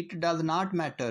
It does not matter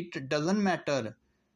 It doesn't matter.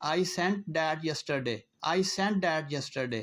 I sent that yesterday. I sent that yesterday.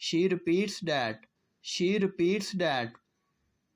She repeats that. She repeats that.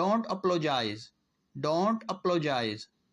Don't apologize. Don't apologize.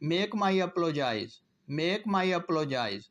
Make my apologize. Make my apologize.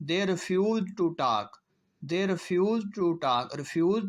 They refused to talk. They refused to talk. Refused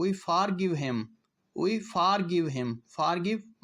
We forgive him. We forgive him. Forgive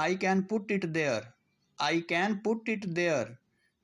I can put it there. I can put it there.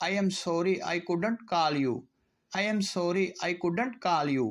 I am sorry I couldn't call you. I am sorry I couldn't call you.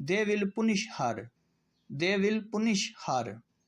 They will punish her. They will punish her.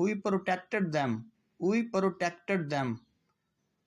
We protected them. We protected them.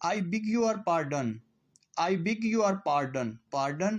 I beg your pardon. I beg your pardon. Pardon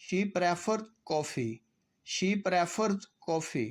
She prefers coffee. She prefers coffee.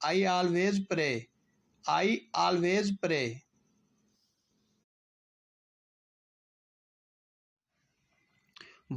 I always pray. I always pray.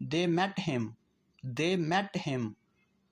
They met him. They met him.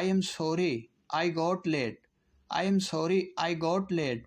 I am sorry I got late. I am sorry I got late.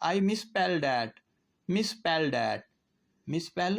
I misspelled that. Misspelled that. Misspell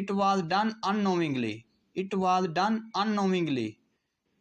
It was done unknowingly. It was done unknowingly.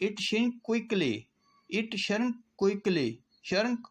It shrunk quickly. It shrunk quickly. Shrunk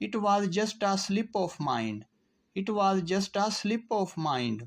It was just a slip of mind. It was just a slip of mind.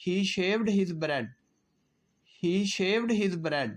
He shaved his beard. He shaved his beard.